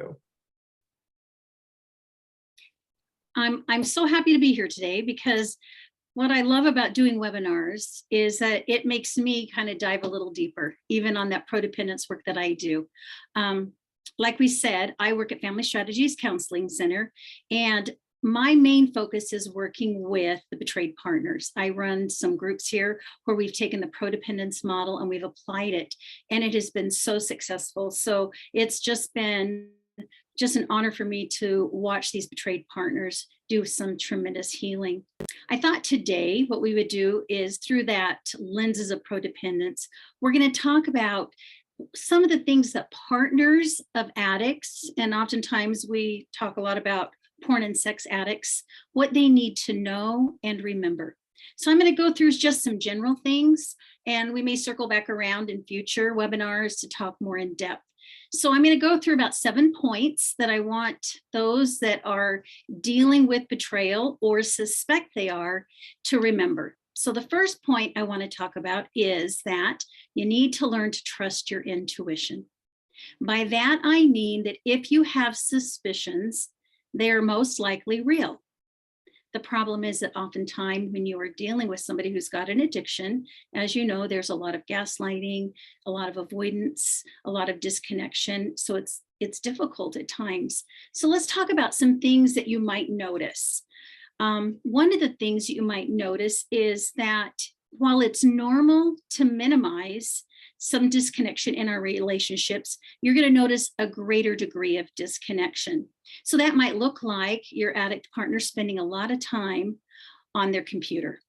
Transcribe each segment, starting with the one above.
go. I'm so happy to be here today, because what I love about doing webinars is that it makes me kind of dive a little deeper, even on that prodependence work that I do. Like we said, I work at Family Strategies Counseling Center, and my main focus is working with the betrayed partners. I run some groups here where we've taken the prodependence model and we've applied it, and it has been so successful. So it's just been an honor for me to watch these betrayed partners do some tremendous healing. I thought today what we would do is, through that lenses of prodependence, we're going to talk about some of the things that partners of addicts, and oftentimes we talk a lot about porn and sex addicts, what they need to know and remember. So I'm going to go through just some general things, and we may circle back around in future webinars to talk more in depth. So I'm going to go through about 7 points that I want those that are dealing with betrayal or suspect they are to remember. So the first point I want to talk about is that you need to learn to trust your intuition. By that, I mean that if you have suspicions, they're most likely real. The problem is that oftentimes when you are dealing with somebody who's got an addiction, as you know, there's a lot of gaslighting, a lot of avoidance, a lot of disconnection. So it's difficult at times. So let's talk about some things that you might notice. One of the things you might notice is that while it's normal to minimize some disconnection in our relationships, you're going to notice a greater degree of disconnection. So that might look like your addict partner spending a lot of time on their computer.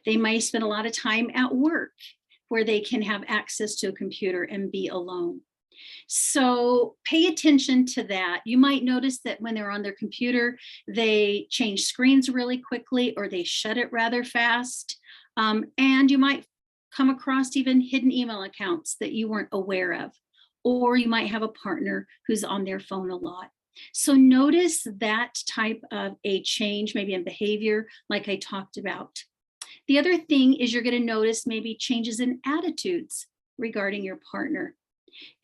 They might spend a lot of time at work where they can have access to a computer and be alone. So pay attention to that. You might notice that when they're on their computer, they change screens really quickly, or they shut it rather fast. And you might come across even hidden email accounts that you weren't aware of, or you might have a partner who's on their phone a lot. So notice that type of a change, maybe in behavior, like I talked about. The other thing is you're going to notice maybe changes in attitudes regarding your partner.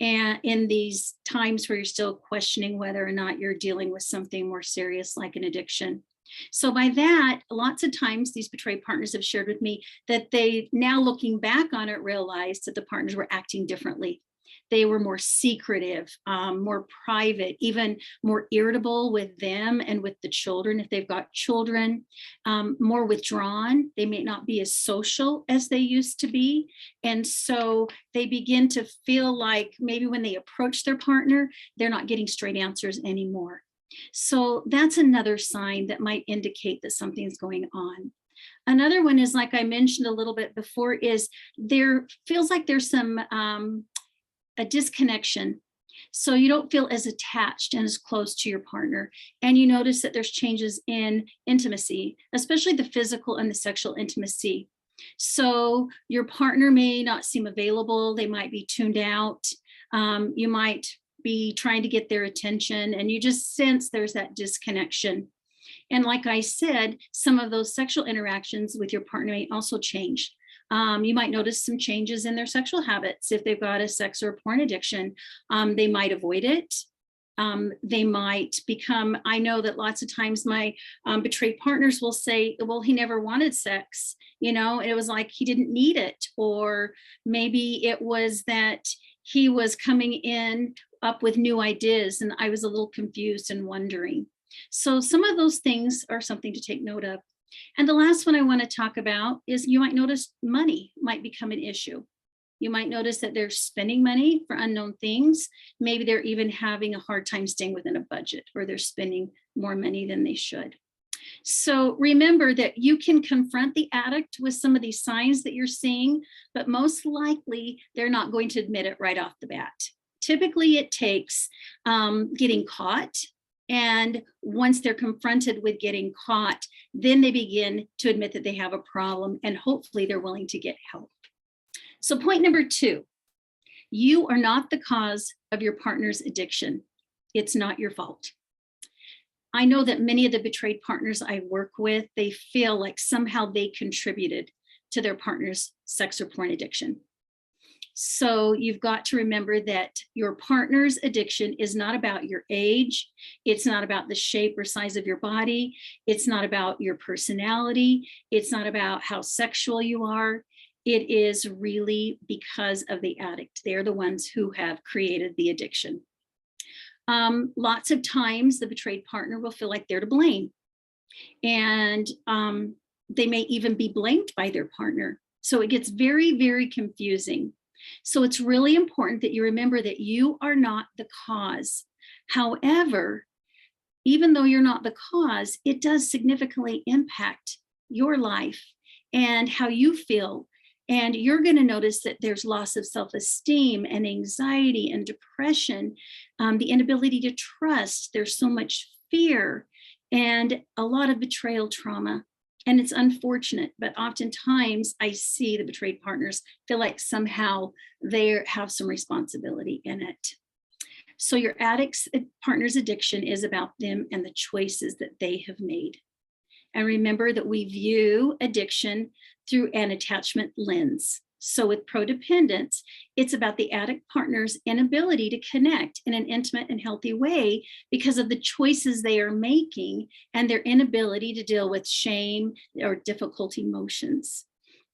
And in these times where you're still questioning whether or not you're dealing with something more serious like an addiction. So by that, lots of times these betrayed partners have shared with me that they, now looking back on it, realized that the partners were acting differently. They were more secretive, more private, even more irritable with them and with the children if they've got children, more withdrawn. They may not be as social as they used to be. And so they begin to feel like maybe when they approach their partner, they're not getting straight answers anymore. So that's another sign that might indicate that something's going on. Another one is, like I mentioned a little bit before, is there feels like there's some a disconnection. So you don't feel as attached and as close to your partner. And you notice that there's changes in intimacy, especially the physical and the sexual intimacy. So your partner may not seem available. They might be tuned out. You might be trying to get their attention, and you just sense there's that disconnection. And like I said, some of those sexual interactions with your partner may also change. You might notice some changes in their sexual habits. If they've got a sex or porn addiction, they might avoid it. They might become, I know that lots of times my betrayed partners will say, well, he never wanted sex. You know, it was like he didn't need it. Or maybe it was that he was coming in up with new ideas and I was a little confused and wondering. So some of those things are something to take note of. And the last one I want to talk about is you might notice money might become an issue. You might notice that they're spending money for unknown things. Maybe they're even having a hard time staying within a budget, or they're spending more money than they should. So remember that you can confront the addict with some of these signs that you're seeing, but most likely they're not going to admit it right off the bat. Typically it takes getting caught. And once they're confronted with getting caught, then they begin to admit that they have a problem, and hopefully they're willing to get help. So point number 2, you are not the cause of your partner's addiction. It's not your fault. I know that many of the betrayed partners I work with, they feel like somehow they contributed to their partner's sex or porn addiction. So you've got to remember that your partner's addiction is not about your age. It's not about the shape or size of your body. It's not about your personality. It's not about how sexual you are. It is really because of the addict. They're the ones who have created the addiction. Lots of times the betrayed partner will feel like they're to blame. And they may even be blamed by their partner. So it gets very, very confusing. So it's really important that you remember that you are not the cause. However, even though you're not the cause, it does significantly impact your life and how you feel. And you're going to notice that there's loss of self-esteem and anxiety and depression, the inability to trust. There's so much fear and a lot of betrayal trauma. And it's unfortunate, but oftentimes I see the betrayed partners feel like somehow they have some responsibility in it. So your addict's partner's addiction is about them and the choices that they have made. And remember that we view addiction through an attachment lens. So with Prodependence, it's about the addict partner's inability to connect in an intimate and healthy way because of the choices they are making and their inability to deal with shame or difficult emotions.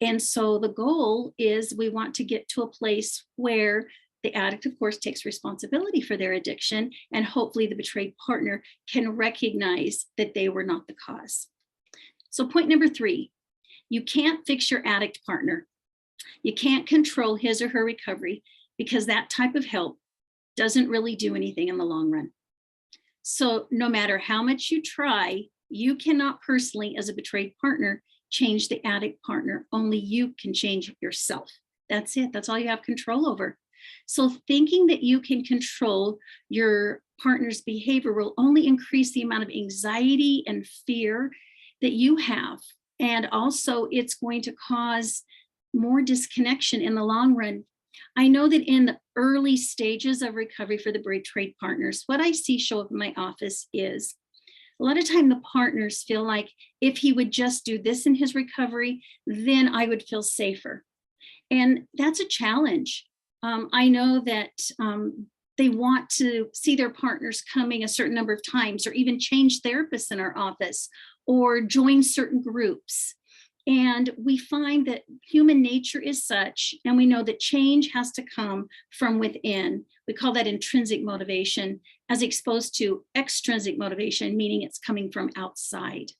And so the goal is we want to get to a place where the addict, of course, takes responsibility for their addiction, and hopefully the betrayed partner can recognize that they were not the cause. So point number 3, you can't fix your addict partner. You can't control his or her recovery because that type of help doesn't really do anything in the long run. So no matter how much you try, you cannot personally, as a betrayed partner, change the addict partner. Only you can change yourself. That's it. That's all you have control over. So thinking that you can control your partner's behavior will only increase the amount of anxiety and fear that you have. And also it's going to cause more disconnection in the long run. I know that in the early stages of recovery for the betrayed partners, what I see show up in my office is a lot of time the partners feel like if he would just do this in his recovery, then I would feel safer. And that's a challenge. I know that they want to see their partners coming a certain number of times, or even change therapists in our office, or join certain groups. And we find that human nature is such, and we know that change has to come from within. We call that intrinsic motivation, as opposed to extrinsic motivation, meaning it's coming from outside.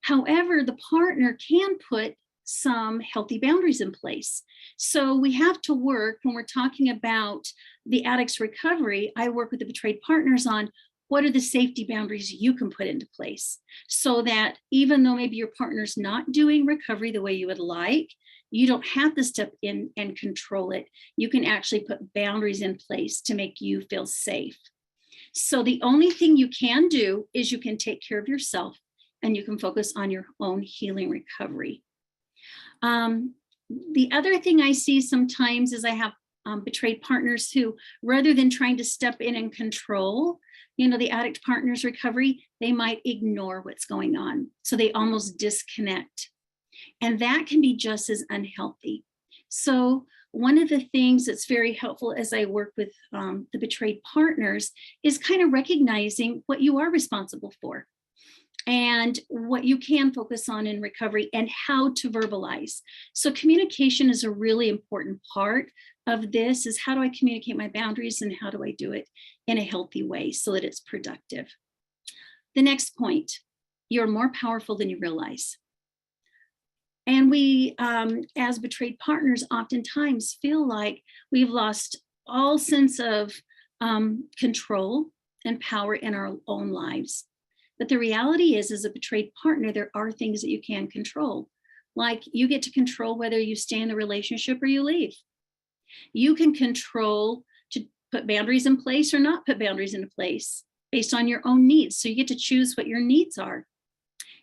However, the partner can put some healthy boundaries in place. So we have to work, when we're talking about the addict's recovery, I work with the betrayed partners on what are the safety boundaries you can put into place so that even though maybe your partner's not doing recovery the way you would like, you don't have to step in and control it. You can actually put boundaries in place to make you feel safe. So the only thing you can do is you can take care of yourself and you can focus on your own healing recovery. The other thing I see sometimes is I have betrayed partners who, rather than trying to step in and control, the addict partner's recovery, they might ignore what's going on. So they almost disconnect. And that can be just as unhealthy. So one of the things that's very helpful as I work with the betrayed partners is kind of recognizing what you are responsible for and what you can focus on in recovery and how to verbalize. So communication is a really important part of this, is how do I communicate my boundaries and how do I do it in a healthy way so that it's productive. The next point, you're more powerful than you realize. And we, as betrayed partners, oftentimes feel like we've lost all sense of control and power in our own lives. But the reality is, as a betrayed partner, there are things that you can control. Like you get to control whether you stay in the relationship or you leave. You can control to put boundaries in place or not put boundaries into place based on your own needs. So you get to choose what your needs are.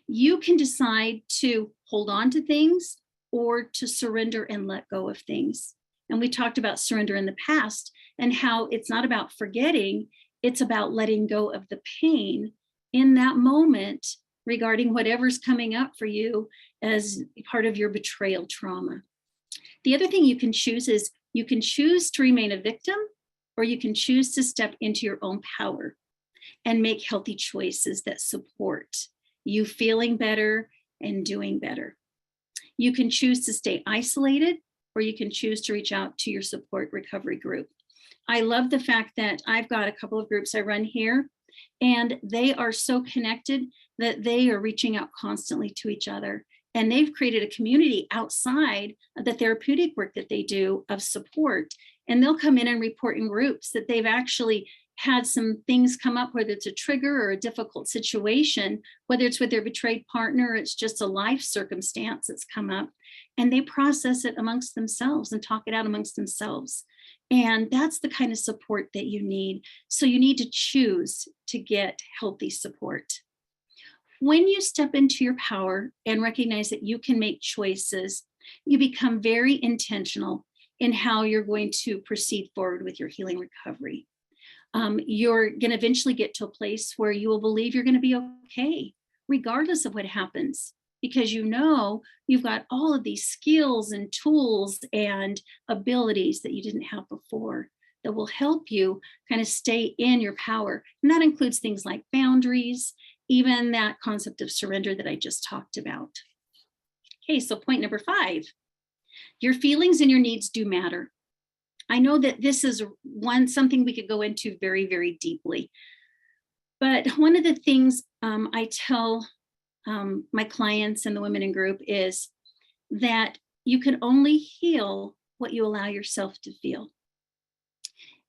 You can decide to hold on to things or to surrender and let go of things. And we talked about surrender in the past and how it's not about forgetting, it's about letting go of the pain in that moment regarding whatever's coming up for you as part of your betrayal trauma. The other thing you can choose is You can choose to remain a victim, or you can choose to step into your own power and make healthy choices that support you feeling better and doing better. You can choose to stay isolated, or you can choose to reach out to your support recovery group. I love the fact that I've got a couple of groups I run here, and they are so connected that they are reaching out constantly to each other. And they've created a community outside of the therapeutic work that they do of support. And they'll come in and report in groups that they've actually had some things come up, whether it's a trigger or a difficult situation, whether it's with their betrayed partner, or it's just a life circumstance that's come up, and they process it amongst themselves and talk it out amongst themselves. And that's the kind of support that you need. So you need to choose to get healthy support. When you step into your power and recognize that you can make choices, you become very intentional in how you're going to proceed forward with your healing recovery. You're going to eventually get to a place where you will believe you're going to be okay, regardless of what happens, because you know you've got all of these skills and tools and abilities that you didn't have before that will help you kind of stay in your power. And that includes things like boundaries, even that concept of surrender that I just talked about. Okay, so point number 5, your feelings and your needs do matter. I know that this is something we could go into very, very deeply. But one of the things I tell my clients and the women in group is that you can only heal what you allow yourself to feel.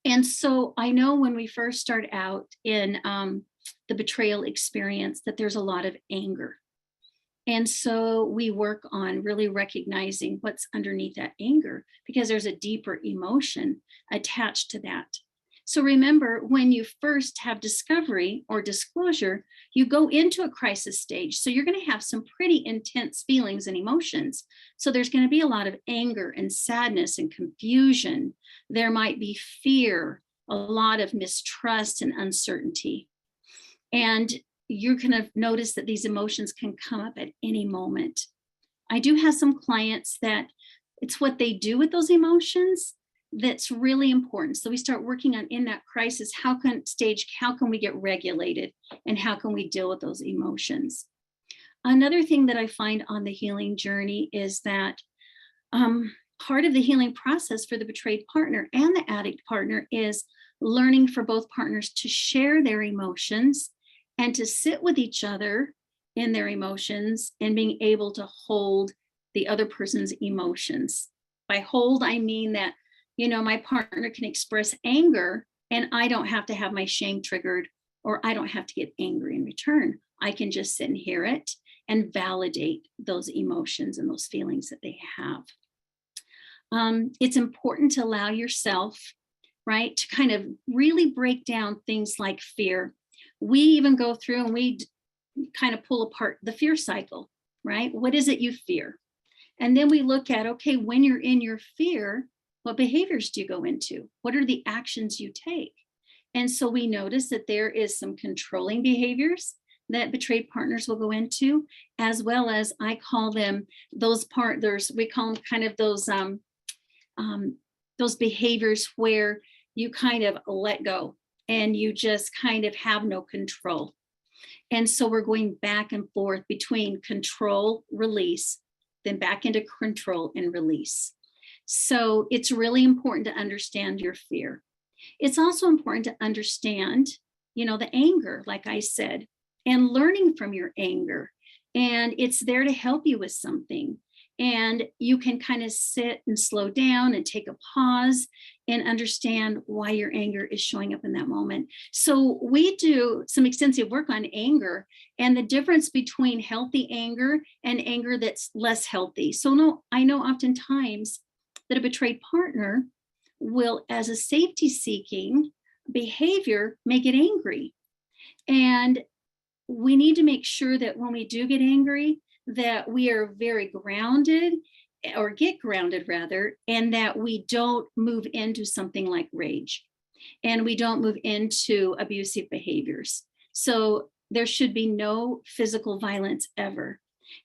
And so I know when we first start out in the betrayal experience that there's a lot of anger. And so we work on really recognizing what's underneath that anger, because there's a deeper emotion attached to that. So remember, when you first have discovery or disclosure, you go into a crisis stage. So you're going to have some pretty intense feelings and emotions. So there's going to be a lot of anger and sadness and confusion. There might be fear, a lot of mistrust and uncertainty. And you're going to notice that these emotions can come up at any moment. I do have some clients that it's what they do with those emotions that's really important. So we start working on, in that crisis, how can we get regulated, and how can we deal with those emotions? Another thing that I find on the healing journey is that part of the healing process for the betrayed partner and the addict partner is learning for both partners to share their emotions and to sit with each other in their emotions, and being able to hold the other person's emotions. By hold, I mean that, my partner can express anger and I don't have to have my shame triggered, or I don't have to get angry in return. I can just sit and hear it and validate those emotions and those feelings that they have. It's important to allow yourself, right, to kind of really break down things like fear. We even go through and we kind of pull apart the fear cycle, right? What is it you fear? And then we look at, okay, when you're in your fear, what behaviors do you go into? What are the actions you take? And so we notice that there is some controlling behaviors that betrayed partners will go into, as well as, I call them we call them kind of those behaviors where you kind of let go and you just kind of have no control. And so we're going back and forth between control, release, then back into control and release. So it's really important to understand your fear. It's also important to understand, the anger, like I said, and learning from your anger. And it's there to help you with something. And you can kind of sit and slow down and take a pause and understand why your anger is showing up in that moment. So we do some extensive work on anger and the difference between healthy anger and anger that's less healthy. So I know oftentimes that a betrayed partner will, as a safety-seeking behavior, may get angry. And we need to make sure that when we do get angry, that we are very grounded, or get grounded rather, and that we don't move into something like rage, and we don't move into abusive behaviors. So there should be no physical violence ever.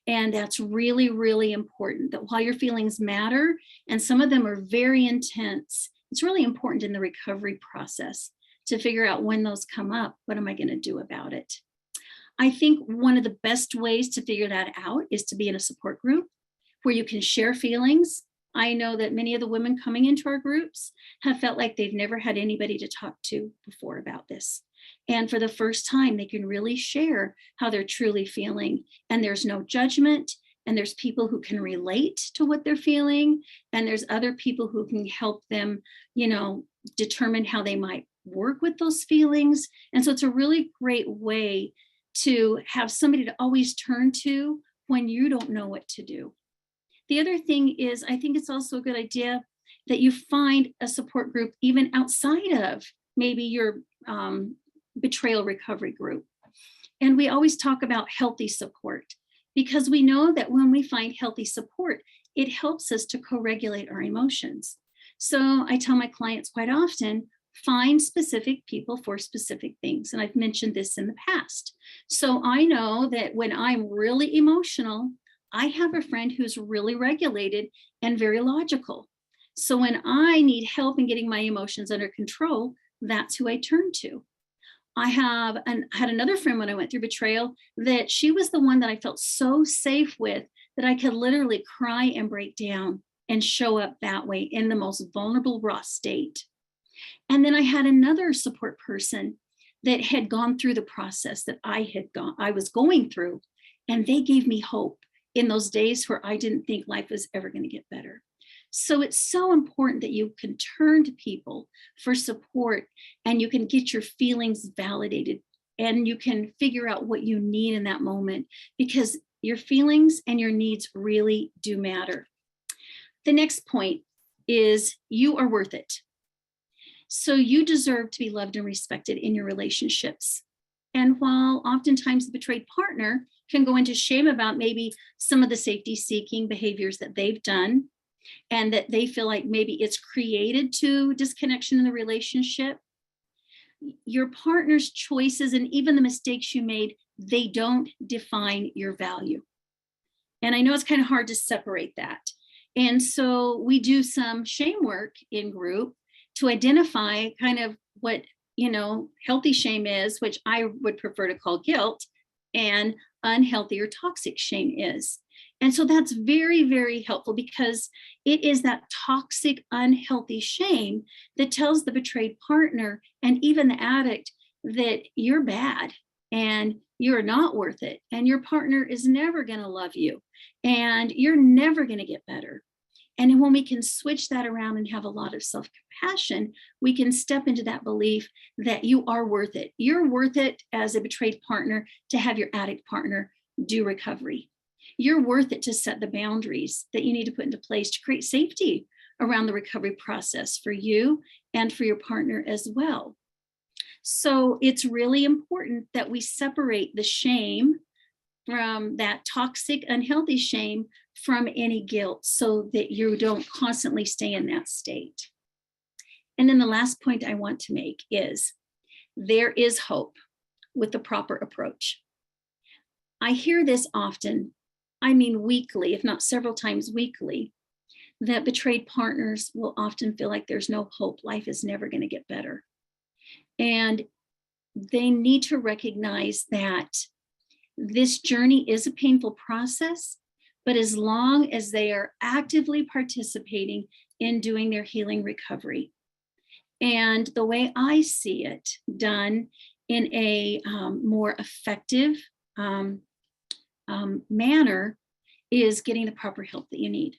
And that's really, really important, that while your feelings matter, and some of them are very intense, it's really important in the recovery process to figure out when those come up, what am I going to do about it? I think one of the best ways to figure that out is to be in a support group where you can share feelings. I know that many of the women coming into our groups have felt like they've never had anybody to talk to before about this. And for the first time, they can really share how they're truly feeling. And there's no judgment. And there's people who can relate to what they're feeling. And there's other people who can help them, determine how they might work with those feelings. And so it's a really great way to have somebody to always turn to when you don't know what to do. The other thing is, I think it's also a good idea that you find a support group even outside of maybe your betrayal recovery group. And we always talk about healthy support because we know that when we find healthy support, it helps us to co-regulate our emotions. So I tell my clients quite often, find specific people for specific things. And I've mentioned this in the past. So I know that when I'm really emotional, I have a friend who's really regulated and very logical. So when I need help in getting my emotions under control, that's who I turn to. I had another friend when I went through betrayal that she was the one that I felt so safe with that I could literally cry and break down and show up that way in the most vulnerable, raw state. And then I had another support person that had gone through the process that I was going through, and they gave me hope in those days where I didn't think life was ever going to get better. So it's so important that you can turn to people for support and you can get your feelings validated and you can figure out what you need in that moment because your feelings and your needs really do matter. The next point is you are worth it. So you deserve to be loved and respected in your relationships. And while oftentimes the betrayed partner can go into shame about maybe some of the safety seeking behaviors that they've done, and that they feel like maybe it's created to disconnection in the relationship, your partner's choices and even the mistakes you made, they don't define your value. And I know it's kind of hard to separate that. And so we do some shame work in group to identify kind of what, healthy shame is, which I would prefer to call guilt, and unhealthy or toxic shame is. And so that's very, very helpful because it is that toxic, unhealthy shame that tells the betrayed partner and even the addict that you're bad and you're not worth it. And your partner is never going to love you and you're never going to get better. And when we can switch that around and have a lot of self-compassion, we can step into that belief that you are worth it. You're worth it as a betrayed partner to have your addict partner do recovery. You're worth it to set the boundaries that you need to put into place to create safety around the recovery process for you and for your partner as well. So it's really important that we separate the shame from that toxic, unhealthy shame from any guilt so that you don't constantly stay in that state. And then the last point I want to make is there is hope with the proper approach. I hear this often, weekly, if not several times weekly, that betrayed partners will often feel like there's no hope. Life is never going to get better. And they need to recognize that this journey is a painful process, but as long as they are actively participating in doing their healing recovery. And the way I see it done in a more effective manner is getting the proper help that you need.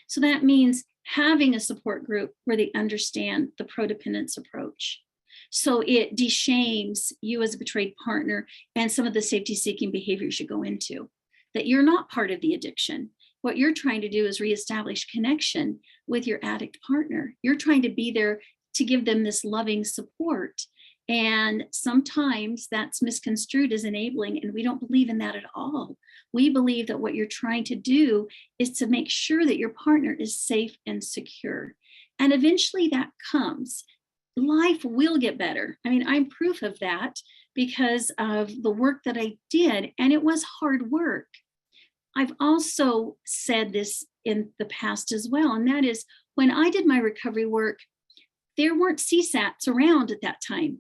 So that means having a support group where they understand the Prodependence approach. So it deshames you as a betrayed partner and some of the safety-seeking behaviors you go into, that you're not part of the addiction. What you're trying to do is reestablish connection with your addict partner. You're trying to be there to give them this loving support. And sometimes that's misconstrued as enabling, and we don't believe in that at all. We believe that what you're trying to do is to make sure that your partner is safe and secure. And eventually that comes. Life will get better. I'm proof of that because of the work that I did, and it was hard work. I've also said this in the past as well, and that is when I did my recovery work, there weren't CSATs around at that time.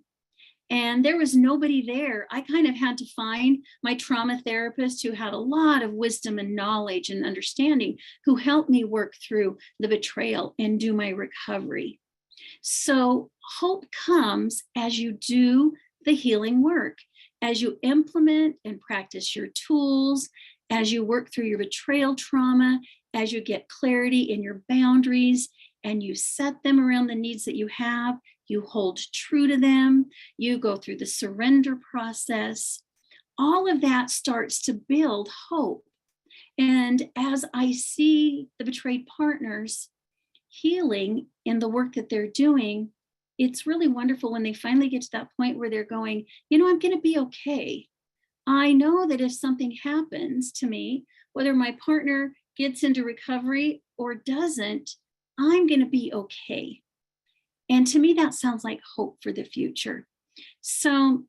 And there was nobody there. I kind of had to find my trauma therapist who had a lot of wisdom and knowledge and understanding, who helped me work through the betrayal and do my recovery. So hope comes as you do the healing work, as you implement and practice your tools, as you work through your betrayal trauma, as you get clarity in your boundaries, and you set them around the needs that you have, you hold true to them, you go through the surrender process. All of that starts to build hope. And as I see the betrayed partners healing in the work that they're doing, it's really wonderful when they finally get to that point where they're going, I'm going to be okay. I know that if something happens to me, whether my partner gets into recovery or doesn't, I'm going to be okay. And to me, that sounds like hope for the future. So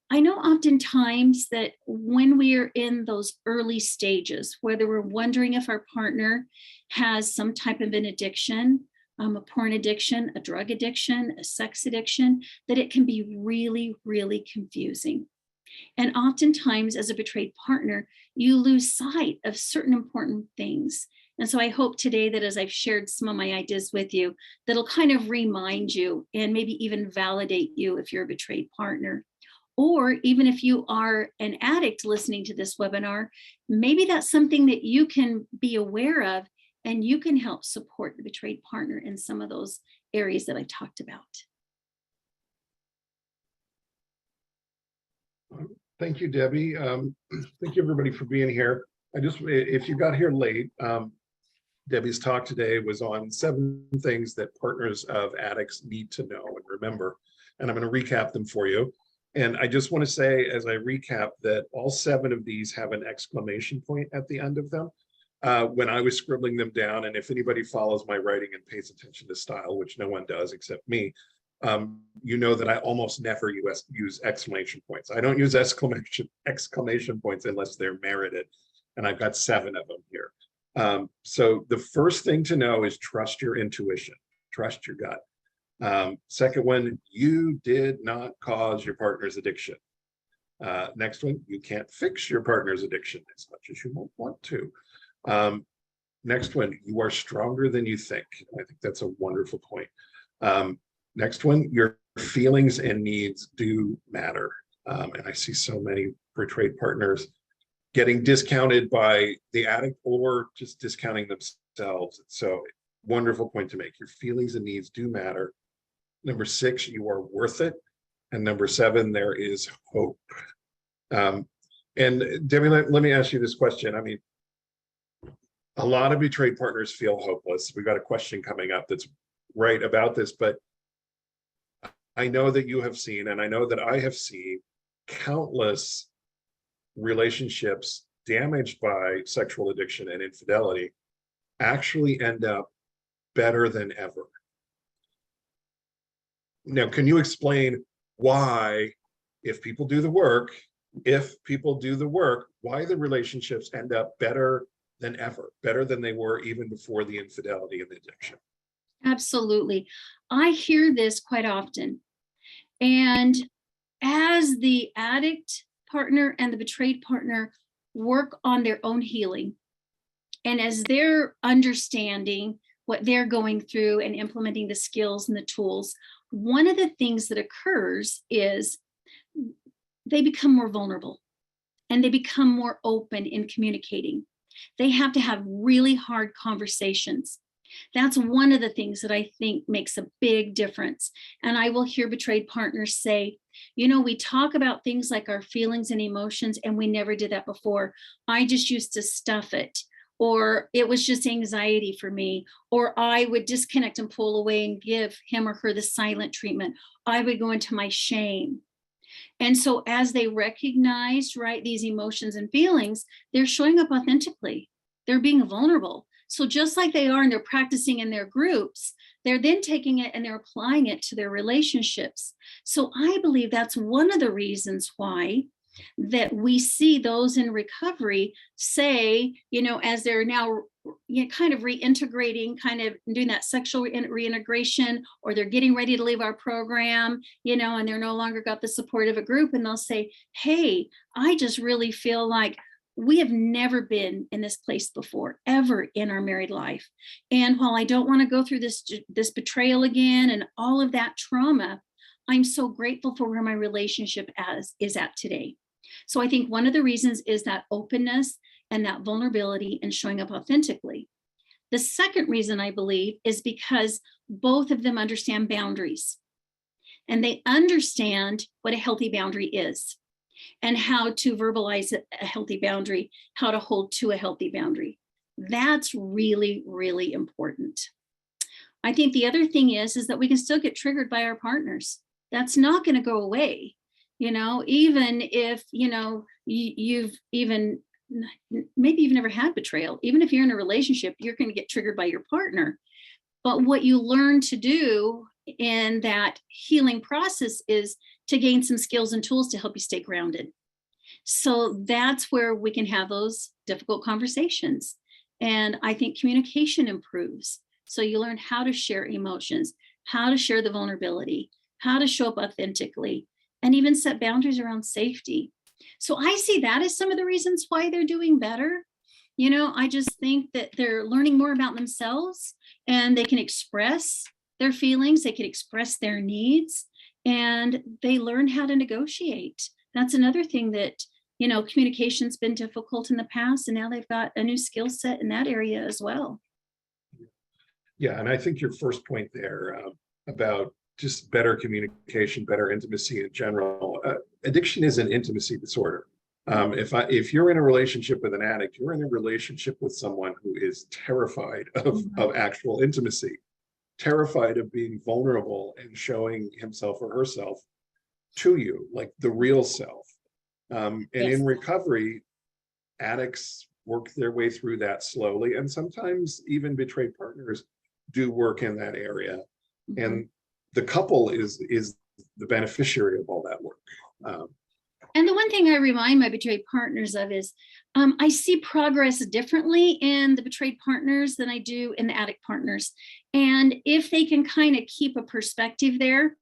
I know oftentimes that when we are in those early stages, whether we're wondering if our partner has some type of an addiction, a porn addiction, a drug addiction, a sex addiction, that it can be really, really confusing. And oftentimes, as a betrayed partner, you lose sight of certain important things. And so I hope today that as I've shared some of my ideas with you, that'll kind of remind you and maybe even validate you if you're a betrayed partner. Or even if you are an addict listening to this webinar, maybe that's something that you can be aware of, and you can help support the betrayed partner in some of those areas that I talked about. Thank you, Debbie. Thank you, everybody, for being here. If you got here late, Debbie's talk today was on 7 things that partners of addicts need to know and remember, and I'm going to recap them for you. And I just want to say, as I recap, that all 7 of these have an exclamation point at the end of them. When I was scribbling them down, and if anybody follows my writing and pays attention to style, which no one does except me, you know that I almost never use exclamation points. I don't use exclamation points unless they're merited, and I've got 7 of them here. So the first thing to know is trust your intuition, trust your gut. Second one, you did not cause your partner's addiction. Next one, you can't fix your partner's addiction as much as you might want to. Next one, you are stronger than you think. I think that's a wonderful point. Next one, your feelings and needs do matter. And I see so many betrayed partners getting discounted by the addict or just discounting themselves. So wonderful point to make. Your feelings and needs do matter. Number 6, you are worth it. And number 7, there is hope. And Debbie, let me ask you this question. I mean, a lot of betrayed partners feel hopeless. We've got a question coming up that's right about this, but I know that you have seen, and I know that I have seen, countless relationships damaged by sexual addiction and infidelity actually end up better than ever. Now, can you explain why, if people do the work, why the relationships end up better than ever, better than they were even before the infidelity and the addiction? Absolutely. I hear this quite often. And as the addict partner and the betrayed partner work on their own healing, and as they're understanding what they're going through and implementing the skills and the tools, one of the things that occurs is they become more vulnerable and they become more open in communicating. They have to have really hard conversations. That's one of the things that I think makes a big difference. And I will hear betrayed partners say, we talk about things like our feelings and emotions, and we never did that before. I just used to stuff it, or it was just anxiety for me, or I would disconnect and pull away and give him or her the silent treatment. I would go into my shame. And so as they recognize, these emotions and feelings, they're showing up authentically. They're being vulnerable. So just like they are and they're practicing in their groups, they're then taking it and they're applying it to their relationships. So I believe that's one of the reasons why that we see those in recovery say, as they're now kind of reintegrating, kind of doing that sexual reintegration, or they're getting ready to leave our program, and they're no longer got the support of a group, and they'll say, hey, I just really feel like we have never been in this place before, ever in our married life. And while I don't want to go through this betrayal again and all of that trauma, I'm so grateful for where my relationship is at today. So I think one of the reasons is that openness and that vulnerability and showing up authentically. The second reason, I believe, is because both of them understand boundaries, and they understand what a healthy boundary is and how to verbalize a healthy boundary, how to hold to a healthy boundary. That's really, really important. I think the other thing is that we can still get triggered by our partners. That's not going to go away. Even if, maybe you've never had betrayal, even if you're in a relationship, you're going to get triggered by your partner. But what you learn to do in that healing process is to gain some skills and tools to help you stay grounded. So that's where we can have those difficult conversations. And I think communication improves. So you learn how to share emotions, how to share the vulnerability, how to show up authentically, and even set boundaries around safety. So I see that as some of the reasons why they're doing better. I just think that they're learning more about themselves, and they can express their feelings, they can express their needs, and they learn how to negotiate. That's another thing that, communication's been difficult in the past, and now they've got a new skill set in that area as well. Yeah, and I think your first point there about just better communication, better intimacy in general. Addiction is an intimacy disorder. If you're in a relationship with an addict, you're in a relationship with someone who is terrified of actual intimacy, terrified of being vulnerable and showing himself or herself to you, like the real self. And Yes. in recovery, addicts work their way through that slowly, and sometimes even betrayed partners do work in that area. Mhm. And the couple is the beneficiary of all that work. And the one thing I remind my betrayed partners of is I see progress differently in the betrayed partners than I do in the addict partners. And if they can kind of keep a perspective there,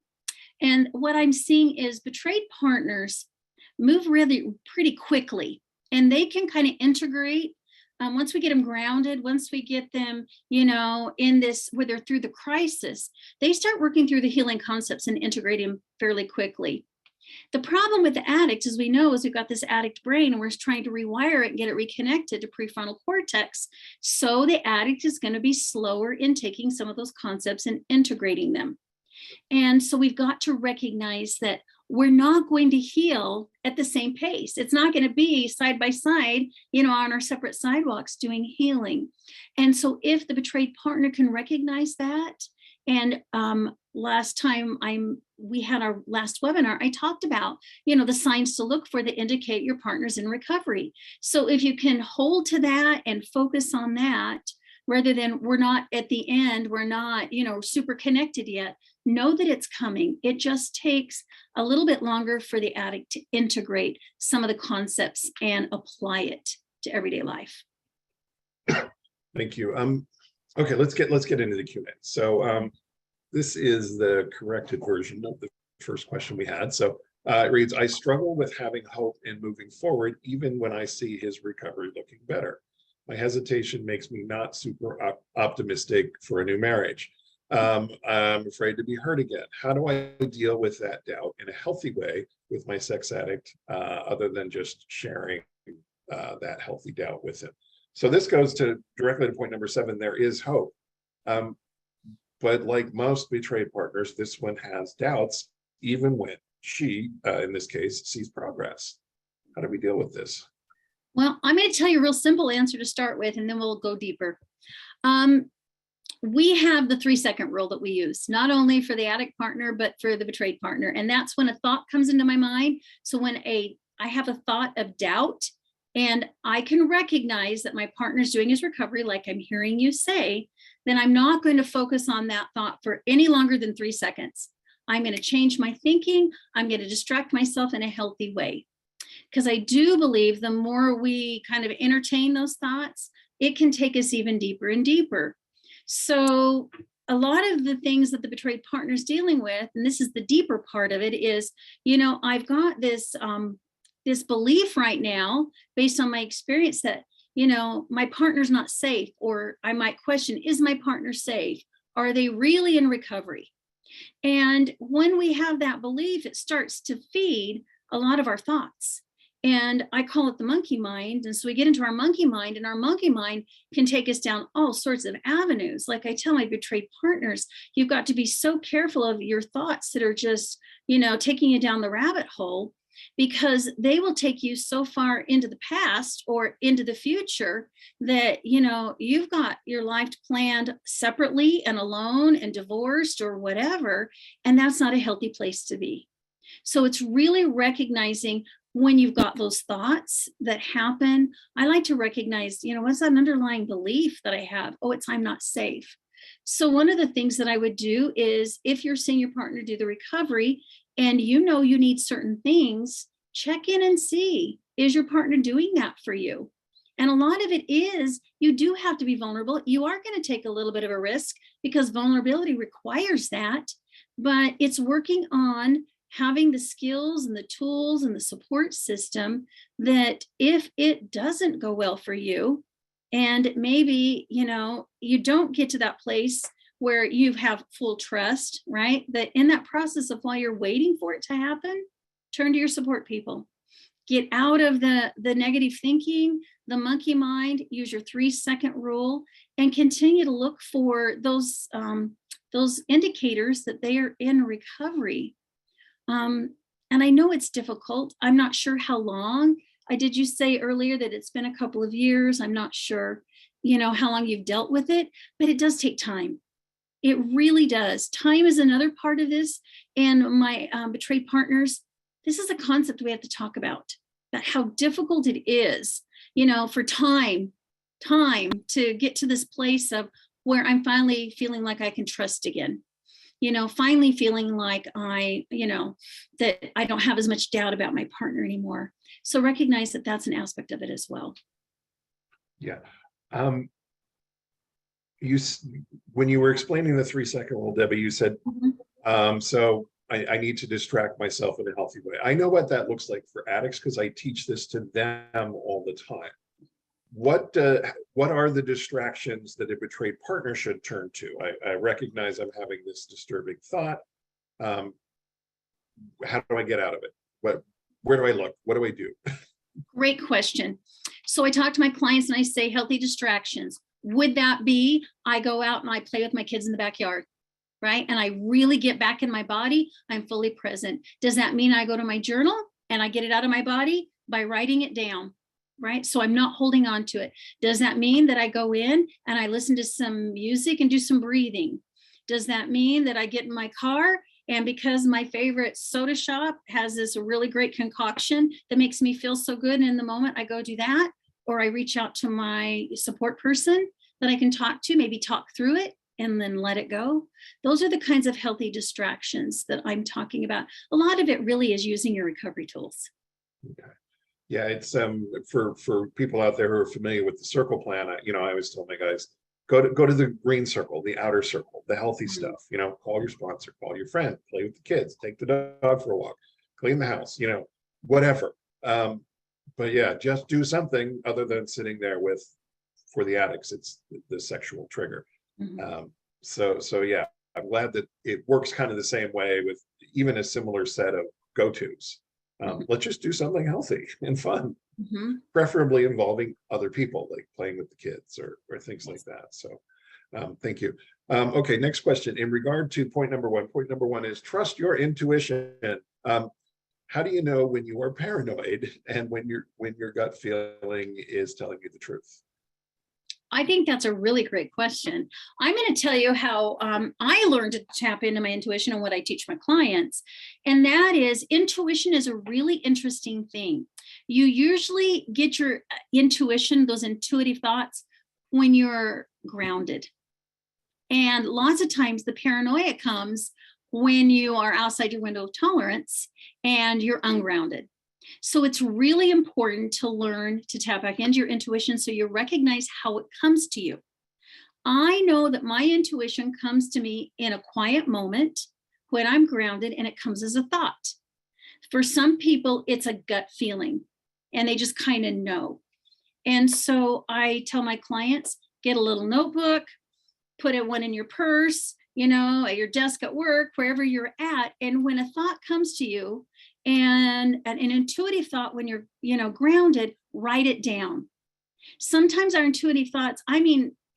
and what I'm seeing is betrayed partners move really pretty quickly, and they can kind of integrate. Once we get them grounded, once we get them, in this, where they're through the crisis, they start working through the healing concepts and integrating them fairly quickly. The problem with the addict, as we know, is we've got this addict brain, and we're trying to rewire it and get it reconnected to prefrontal cortex. So the addict is going to be slower in taking some of those concepts and integrating them. And so we've got to recognize that we're not going to heal at the same pace. It's not going to be side by side, on our separate sidewalks doing healing. And so if the betrayed partner can recognize that, and last time we had our last webinar, I talked about, the signs to look for that indicate your partner's in recovery. So if you can hold to that and focus on that, rather than we're not at the end, we're not, super connected yet, know that it's coming. It just takes a little bit longer for the addict to integrate some of the concepts and apply it to everyday life. Thank you. Okay, let's get into the Q&A. So this is the corrected version of the first question we had. So it reads, I struggle with having hope and moving forward, even when I see his recovery looking better. My hesitation makes me not super optimistic for a new marriage. I'm afraid to be hurt again. How do I deal with that doubt in a healthy way with my sex addict, other than just sharing that healthy doubt with him? So this goes directly to point number 7. There is hope. But like most betrayed partners, this one has doubts, even when she, in this case, sees progress. How do we deal with this? Well, I'm going to tell you a real simple answer to start with, and then we'll go deeper. We have the 3-second rule that we use, not only for the addict partner, but for the betrayed partner. And that's when a thought comes into my mind. So when I have a thought of doubt, and I can recognize that my partner's doing his recovery, like I'm hearing you say, then I'm not going to focus on that thought for any longer than 3 seconds. I'm going to change my thinking. I'm going to distract myself in a healthy way. because I do believe the more we kind of entertain those thoughts, it can take us even deeper and deeper. So a lot of the things that the betrayed partner is dealing with, and this is the deeper part of it, is, I've got this belief right now based on my experience that, my partner's not safe, or I might question, is my partner safe? Are they really in recovery? And when we have that belief, it starts to feed a lot of our thoughts. And I call it the monkey mind. And so we get into our monkey mind, and our monkey mind can take us down all sorts of avenues. Like I tell my betrayed partners, you've got to be so careful of your thoughts that are just, taking you down the rabbit hole, because they will take you so far into the past or into the future that, you've got your life planned separately and alone and divorced or whatever. And that's not a healthy place to be. So it's really recognizing when you've got those thoughts that happen. I like to recognize, what's that underlying belief that I have? Oh, it's I'm not safe. So one of the things that I would do is, if you're seeing your partner do the recovery and you need certain things, check in and see, is your partner doing that for you? And a lot of it is, you do have to be vulnerable. You are going to take a little bit of a risk because vulnerability requires that, but it's working on having the skills and the tools and the support system that if it doesn't go well for you, and maybe, you don't get to that place where you have full trust, right? That in that process of while you're waiting for it to happen, turn to your support people. Get out of the negative thinking, the monkey mind, use your 3-second rule, and continue to look for those indicators that they are in recovery. And I know it's difficult. I'm not sure how long. Did you say earlier that it's been a couple of years? I'm not sure, how long you've dealt with it, but it does take time. It really does. Time is another part of this. And my betrayed partners, this is a concept we have to talk about how difficult it is, for time to get to this place of where I'm finally feeling like I can trust again. Finally feeling like that I don't have as much doubt about my partner anymore. So recognize that that's an aspect of it as well. Yeah. When you were explaining the 3-second rule, Debbie, you said, so I need to distract myself in a healthy way. I know what that looks like for addicts because I teach this to them all the time. What are the distractions that a betrayed partner should turn to? I recognize I'm having this disturbing thought. How do I get out of it? Where do I look? What do I do? Great question. So I talk to my clients and I say healthy distractions. Would that be I go out and I play with my kids in the backyard, right? And I really get back in my body. I'm fully present. Does that mean I go to my journal and I get it out of my body by writing it down? Right? So I'm not holding on to it. Does that mean that I go in and I listen to some music and do some breathing? Does that mean that I get in my car and because my favorite soda shop has this really great concoction that makes me feel so good in the moment, I go do that? Or I reach out to my support person that I can talk to, maybe talk through it and then let it go. Those are the kinds of healthy distractions that I'm talking about. A lot of it really is using your recovery tools. Okay. Yeah, it's for people out there who are familiar with the circle plan. I always tell my guys, go to the green circle, the outer circle, the healthy stuff. Call your sponsor, call your friend, play with the kids, take the dog for a walk, clean the house. Whatever. But yeah, just do something other than sitting there for the addicts, it's the sexual trigger. So yeah, I'm glad that it works kind of the same way with even a similar set of go-tos. Let's just do something healthy and fun, preferably involving other people, like playing with the kids or things like that. So thank you. Okay, next question. In regard to point number one is trust your intuition. How do you know when you are paranoid and when your gut feeling is telling you the truth? I think that's a really great question. I'm going to tell you how I learned to tap into my intuition and what I teach my clients. And that is, intuition is a really interesting thing. You usually get your intuition, those intuitive thoughts, when you're grounded. And lots of times the paranoia comes when you are outside your window of tolerance and you're ungrounded. So it's really important to learn to tap back into your intuition so you recognize how it comes to you. I know that my intuition comes to me in a quiet moment when I'm grounded, and it comes as a thought. For some people, it's a gut feeling and they just kind of know. And so I tell my clients, get a little notebook, put one in your purse, at your desk at work, wherever you're at. And when a thought comes to you, and an intuitive thought, when you're, grounded, write it down. Sometimes our intuitive thoughts,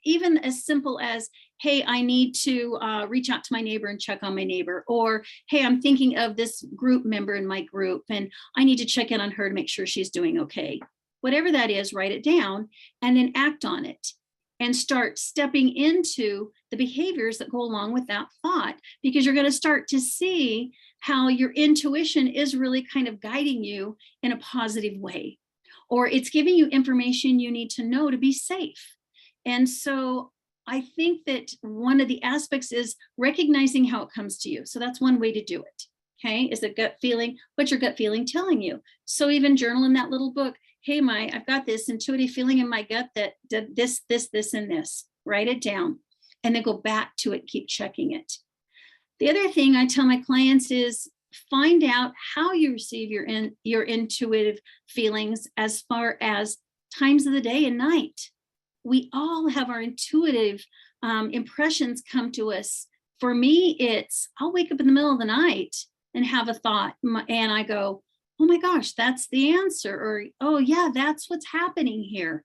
even as simple as, hey, I need to reach out to my neighbor and check on my neighbor, or hey, I'm thinking of this group member in my group and I need to check in on her to make sure she's doing okay. Whatever that is, write it down and then act on it and start stepping into the behaviors that go along with that thought, because you're going to start to see how your intuition is really kind of guiding you in a positive way, or it's giving you information you need to know to be safe. And so I think that one of the aspects is recognizing how it comes to you. So that's one way to do it. Okay. Is a gut feeling? What's your gut feeling telling you? So even journal in that little book. Hey, I've got this intuitive feeling in my gut that this, and this. Write it down and then go back to it. Keep checking it. The other thing I tell my clients is find out how you receive your intuitive feelings as far as times of the day and night. We all have our intuitive impressions come to us. For me, I'll wake up in the middle of the night and have a thought, and I go, oh my gosh, that's the answer. Or, oh yeah, that's what's happening here.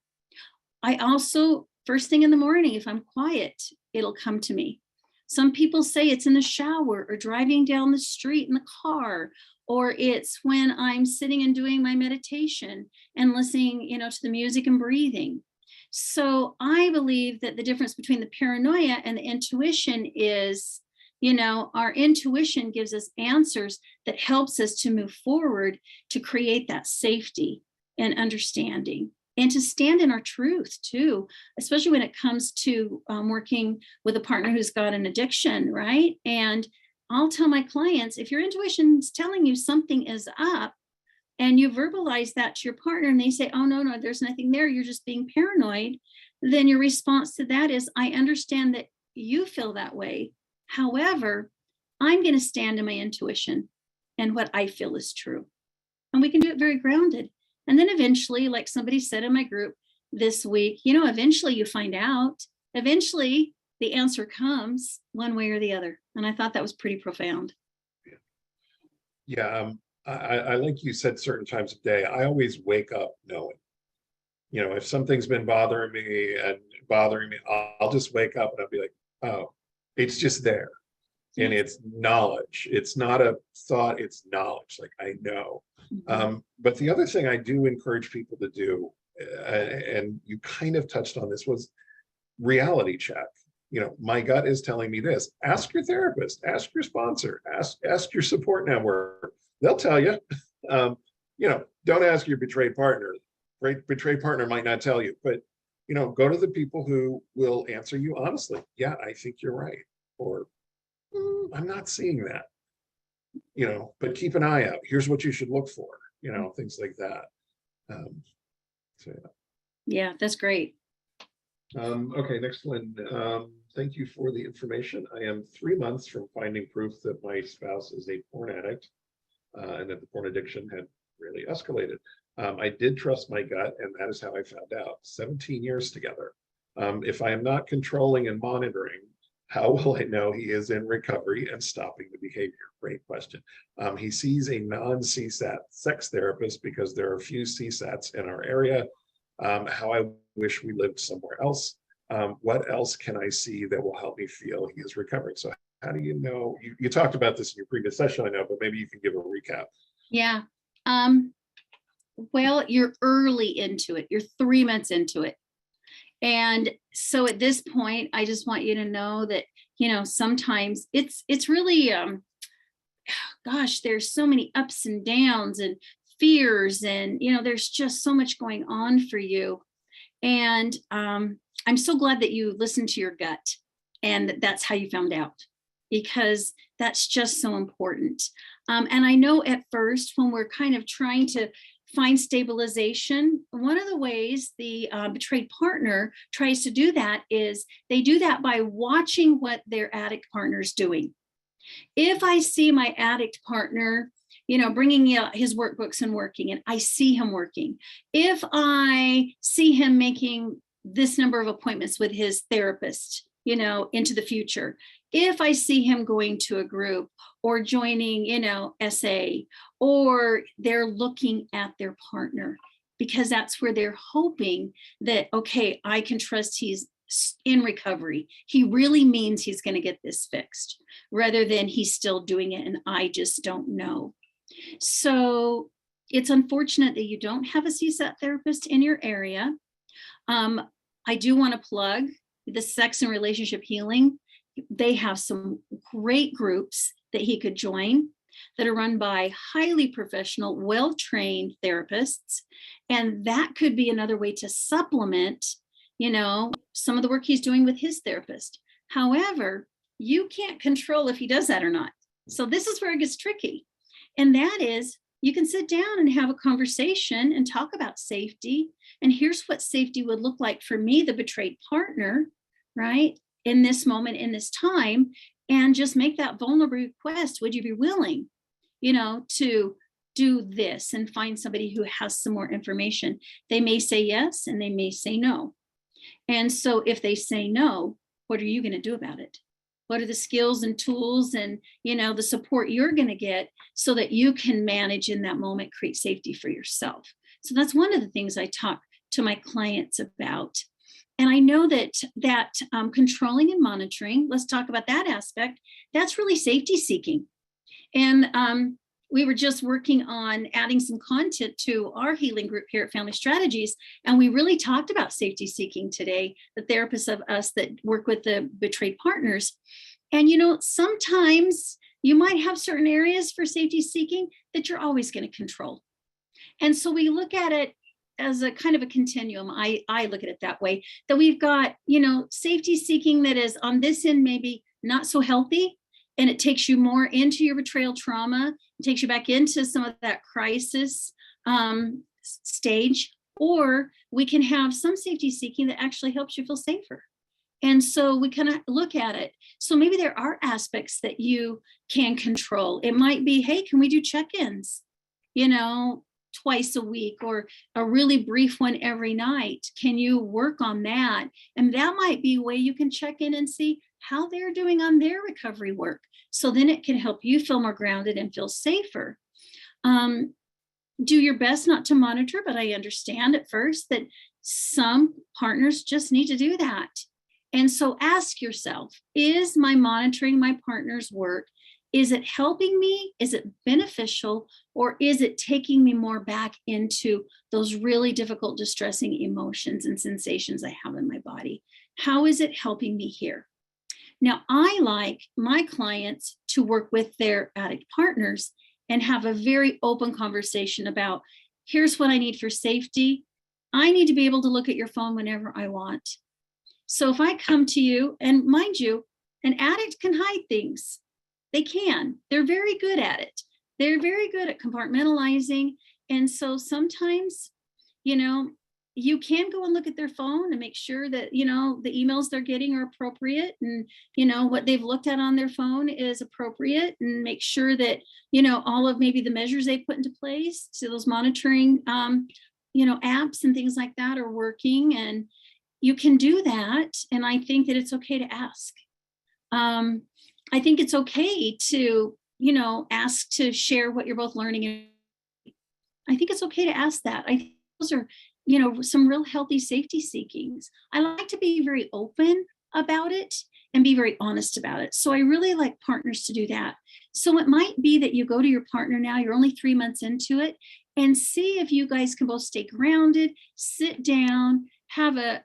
I also, first thing in the morning, if I'm quiet, it'll come to me. Some people say it's in the shower or driving down the street in the car, or it's when I'm sitting and doing my meditation and listening, to the music and breathing. So I believe that the difference between the paranoia and the intuition is, our intuition gives us answers that helps us to move forward, to create that safety and understanding, and to stand in our truth too, especially when it comes to working with a partner who's got an addiction, right? And I'll tell my clients, if your intuition's telling you something is up, and you verbalize that to your partner and they say, oh, no, there's nothing there, you're just being paranoid, then your response to that is, I understand that you feel that way. However, I'm going to stand in my intuition and what I feel is true. And we can do it very grounded. And then eventually, like somebody said in my group this week, eventually you find out, eventually the answer comes one way or the other. And I thought that was pretty profound. Yeah. I like you said, certain times of day, I always wake up knowing, if something's been bothering me, I'll just wake up and I'll be like, oh, it's just there. And it's knowledge. It's not a thought, it's knowledge. Like I know. But the other thing I do encourage people to do, and you kind of touched on this, was reality check. My gut is telling me this. Ask your therapist, ask your sponsor, ask your support network. They'll tell you. Don't ask your betrayed partner. Betrayed partner might not tell you, but go to the people who will answer you honestly. Yeah, I think you're right. Or I'm not seeing that. But keep an eye out. Here's what you should look for. Things like that. So yeah, that's great. Okay, next one. Thank you for the information. I am 3 months from finding proof that my spouse is a porn addict. And that the porn addiction had really escalated. I did trust my gut, and that is how I found out. 17 years together. If I am not controlling and monitoring, how will I know he is in recovery and stopping the behavior? Great question. He sees a non-CSAT sex therapist because there are few CSATs in our area. How I wish we lived somewhere else. What else can I see that will help me feel he is recovering? So how do you know? You talked about this in your previous session, I know, but maybe you can give a recap. Yeah. Well, you're early into it. You're 3 months into it. And so at this point, I just want you to know that, sometimes it's really, gosh, there's so many ups and downs and fears, and, there's just so much going on for you. And I'm so glad that you listened to your gut and that's how you found out, because that's just so important. And I know at first when we're kind of trying to find stabilization, one of the ways the betrayed partner tries to do that is they do that by watching what their addict partner's doing. If I see my addict partner, bringing out his workbooks and working, and I see him working, if I see him making this number of appointments with his therapist, into the future, if I see him going to a group or joining, SA, or they're looking at their partner, because that's where they're hoping that, okay, I can trust he's in recovery. He really means he's going to get this fixed, rather than he's still doing it and I just don't know. So it's unfortunate that you don't have a CSAT therapist in your area. I do want to plug the Sex and Relationship Healing. They have some great groups that he could join that are run by highly professional, well-trained therapists. And that could be another way to supplement, some of the work he's doing with his therapist. However, you can't control if he does that or not. So this is where it gets tricky. And that is, you can sit down and have a conversation and talk about safety. And here's what safety would look like for me, the betrayed partner, right? In this moment, in this time, and just make that vulnerable request. Would you be willing, to do this and find somebody who has some more information? They may say yes, and they may say no. And so if they say no, what are you going to do about it? What are the skills and tools and, the support you're going to get so that you can manage in that moment, create safety for yourself? So that's one of the things I talk to my clients about. And I know that controlling and monitoring, let's talk about that aspect, that's really safety seeking. And we were just working on adding some content to our healing group here at Family Strategies. And we really talked about safety seeking today, the therapists of us that work with the betrayed partners. And, sometimes you might have certain areas for safety seeking that you're always going to control. And so we look at it as a kind of a continuum. I look at it that way, that we've got, safety seeking that is on this end, maybe not so healthy. And it takes you more into your betrayal trauma, it takes you back into some of that crisis stage, or we can have some safety seeking that actually helps you feel safer. And so we kind of look at it. So maybe there are aspects that you can control. It might be, hey, can we do check-ins, twice a week, or a really brief one every night? Can you work on that? And that might be a way you can check in and see how they're doing on their recovery work. So then it can help you feel more grounded and feel safer. Do your best not to monitor, but I understand at first that some partners just need to do that. And so ask yourself, is my monitoring my partner's work, is it helping me? Is it beneficial? Or is it taking me more back into those really difficult, distressing emotions and sensations I have in my body? How is it helping me here? Now, I like my clients to work with their addict partners and have a very open conversation about, here's what I need for safety. I need to be able to look at your phone whenever I want. So if I come to you, and mind you, an addict can hide things. They can. They're very good at it. They're very good at compartmentalizing. And so sometimes, you can go and look at their phone and make sure that, the emails they're getting are appropriate, and, what they've looked at on their phone is appropriate, and make sure that, all of maybe the measures they put into place to those monitoring, apps and things like that are working. And you can do that. And I think that it's okay to ask. I think it's okay to, ask to share what you're both learning. I think it's okay to ask that. I think those are, some real healthy safety seekings. I like to be very open about it and be very honest about it. So I really like partners to do that. So it might be that you go to your partner now, you're only 3 months into it, and see if you guys can both stay grounded, sit down, have a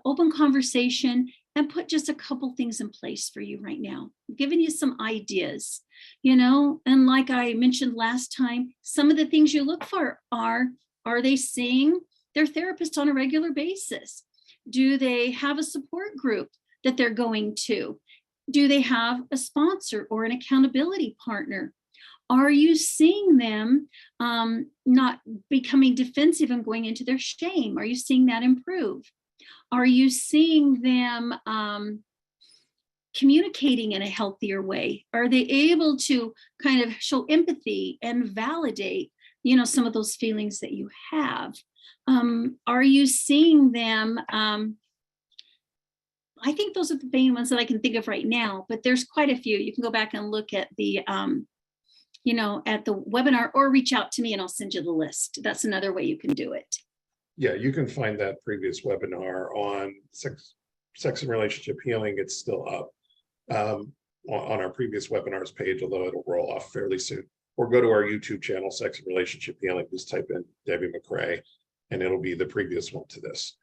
open conversation, and put just a couple things in place for you right now, giving you some ideas, and like I mentioned last time, some of the things you look for are they seeing their therapist on a regular basis? Do they have a support group that they're going to? Do they have a sponsor or an accountability partner? Are you seeing them not becoming defensive and going into their shame? Are you seeing that improve? Are you seeing them communicating in a healthier way? Are they able to kind of show empathy and validate, some of those feelings that you have? Are you seeing them? I think those are the main ones that I can think of right now, but there's quite a few. You can go back and look at the, at the webinar, or reach out to me and I'll send you the list. That's another way you can do it. Yeah, you can find that previous webinar on sex and relationship healing. It's still up on our previous webinars page, although it'll roll off fairly soon. Or go to our YouTube channel, Sex and Relationship Healing. Just type in Debbie McRae, and it'll be the previous one to this.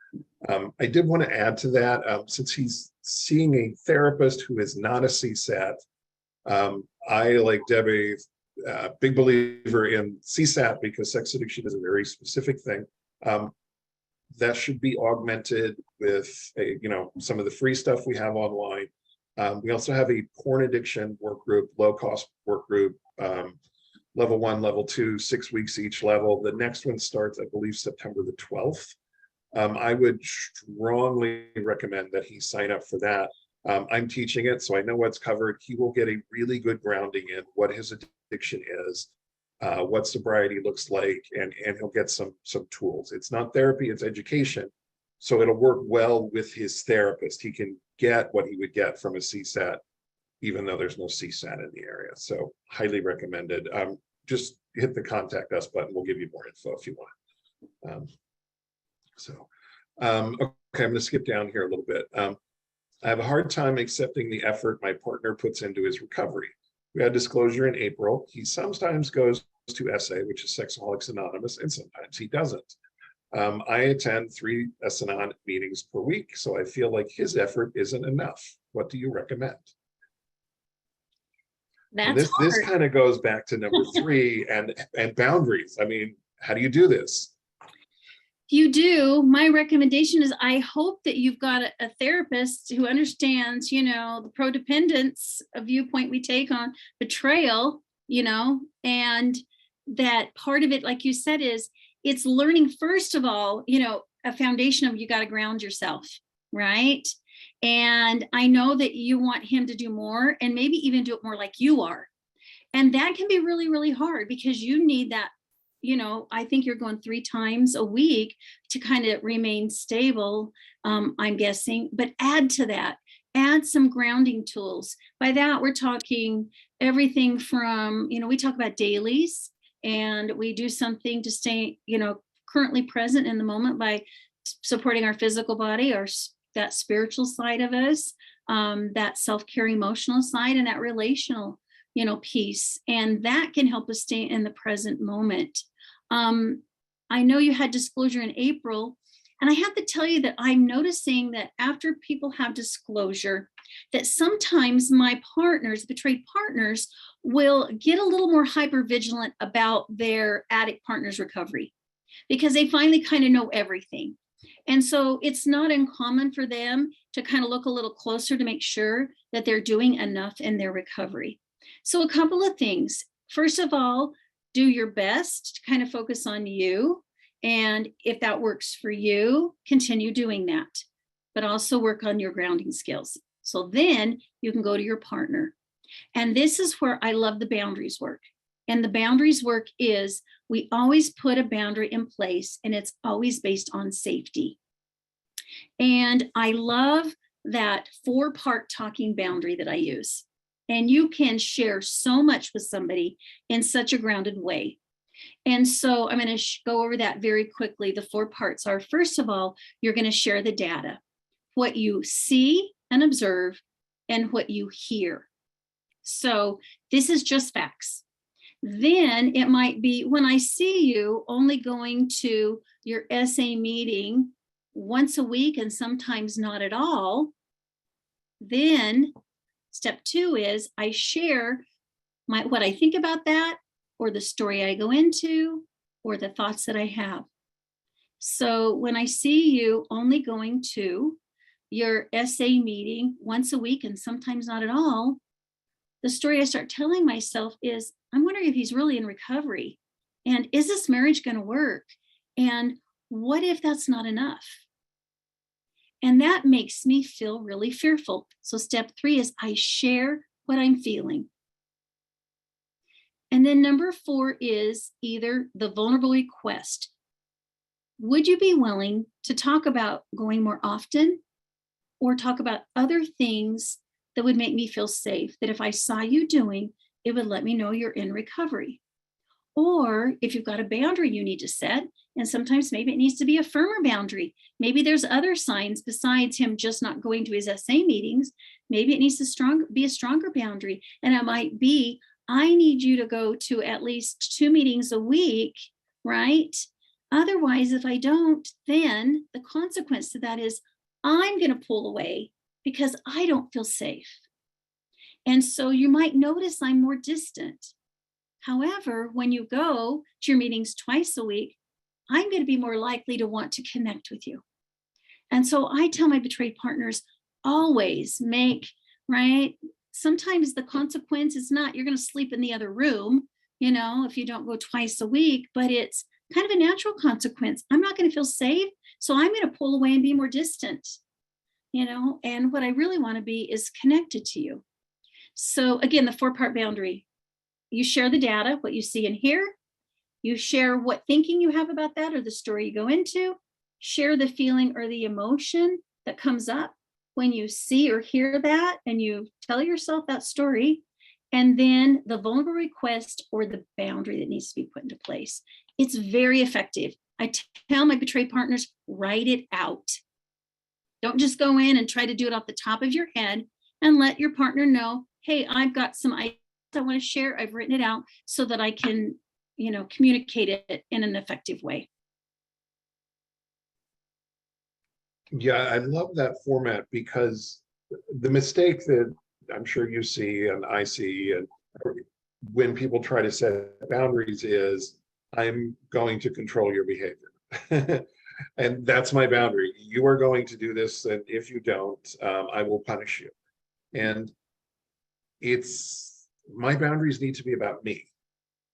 I did want to add to that, since he's seeing a therapist who is not a CSAT, I, like Debbie, big believer in CSAT because sex addiction is a very specific thing. That should be augmented with some of the free stuff we have online. We also have a porn addiction work group, low cost work group, level 1, level 2, 6 weeks each level. The next one starts, I believe, September the 12th. I would strongly recommend that he sign up for that. I'm teaching it, so I know what's covered. He will get a really good grounding in what his addiction is, what sobriety looks like, and he'll get some tools. It's not therapy, it's education. So it'll work well with his therapist. He can get what he would get from a CSAT, even though there's no CSAT in the area. So highly recommended. Just hit the contact us button. We'll give you more info if you want. Okay, I'm gonna skip down here a little bit. I have a hard time accepting the effort my partner puts into his recovery. We had disclosure in April. He sometimes goes to SA, which is Sexaholics Anonymous, and sometimes he doesn't. I attend 3 S-Anon meetings per week, so I feel like his effort isn't enough. What do you recommend? This kind of goes back to number 3 and boundaries. I mean, how do you do this? You do. My recommendation is I hope that you've got a therapist who understands, the prodependence viewpoint we take on betrayal, and that part of it, like you said, is it's learning, first of all, a foundation of you got to ground yourself, right? And I know that you want him to do more and maybe even do it more like you are. And that can be really, really hard because you need that. I think you're going 3 times a week to kind of remain stable, I'm guessing, but add to that, add some grounding tools. By that, we're talking everything from, we talk about dailies, and we do something to stay, currently present in the moment by supporting our physical body, that spiritual side of us, that self-care emotional side, and that relational, piece. And that can help us stay in the present moment. I know you had disclosure in April, and I have to tell you that I'm noticing that after people have disclosure, that sometimes my partners, betrayed partners, will get a little more hypervigilant about their addict partner's recovery because they finally kind of know everything. And so it's not uncommon for them to kind of look a little closer to make sure that they're doing enough in their recovery. So a couple of things. First of all, do your best to kind of focus on you. And if that works for you, continue doing that, but also work on your grounding skills. So then you can go to your partner. And this is where I love the boundaries work. And the boundaries work is we always put a boundary in place, and it's always based on safety. And I love that 4-part talking boundary that I use. And you can share so much with somebody in such a grounded way. And so I'm going to go over that very quickly. The 4 parts are, first of all, you're going to share the data, what you see and observe, and what you hear. So this is just facts. Then it might be, when I see you only going to your SA meeting once a week and sometimes not at all, then step 2 is I share what I think about that, or the story I go into, or the thoughts that I have. So when I see you only going to your SA meeting once a week and sometimes not at all, the story I start telling myself is I'm wondering if he's really in recovery. And is this marriage going to work? And what if that's not enough? And that makes me feel really fearful. So step 3 is I share what I'm feeling. And then number 4 is either the vulnerable request. Would you be willing to talk about going more often or talk about other things that would make me feel safe, that if I saw you doing, it would let me know you're in recovery? Or if you've got a boundary you need to set, and sometimes maybe it needs to be a firmer boundary. Maybe there's other signs besides him just not going to his SA meetings. Maybe it needs to be a stronger boundary. And it might be, I need you to go to at least 2 meetings a week, right? Otherwise, if I don't, then the consequence to that is I'm going to pull away because I don't feel safe. And so you might notice I'm more distant. However, when you go to your meetings twice a week, I'm going to be more likely to want to connect with you. And so I tell my betrayed partners, always make, right? Sometimes the consequence is not you're going to sleep in the other room, if you don't go twice a week, but it's kind of a natural consequence. I'm not going to feel safe, so I'm going to pull away and be more distant, and what I really want to be is connected to you. So again, the 4-part boundary. You share the data, what you see and hear. You share what thinking you have about that or the story you go into. Share the feeling or the emotion that comes up when you see or hear that and you tell yourself that story. And then the vulnerable request or the boundary that needs to be put into place. It's very effective. I tell my betrayed partners, write it out. Don't just go in and try to do it off the top of your head, and let your partner know, hey, I've got some ideas I want to share. I've written it out so that I can, communicate it in an effective way. Yeah, I love that format because the mistake that I'm sure you see and I see and when people try to set boundaries is I'm going to control your behavior. And that's my boundary. You are going to do this, and if you don't, I will punish you. And my boundaries need to be about me,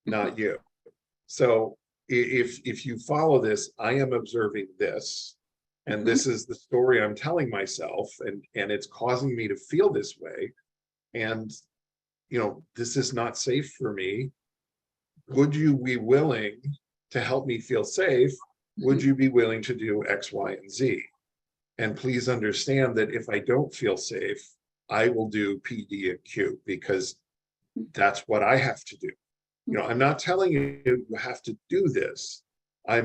not you. So if you follow this, I am observing this, and this is the story I'm telling myself, and it's causing me to feel this way. And this is not safe for me. Would you be willing to help me feel safe? Would you be willing to do X, Y, and Z? And please understand that if I don't feel safe, I will do P, D, and Q, because that's what I have to do. I'm not telling you you have to do this. I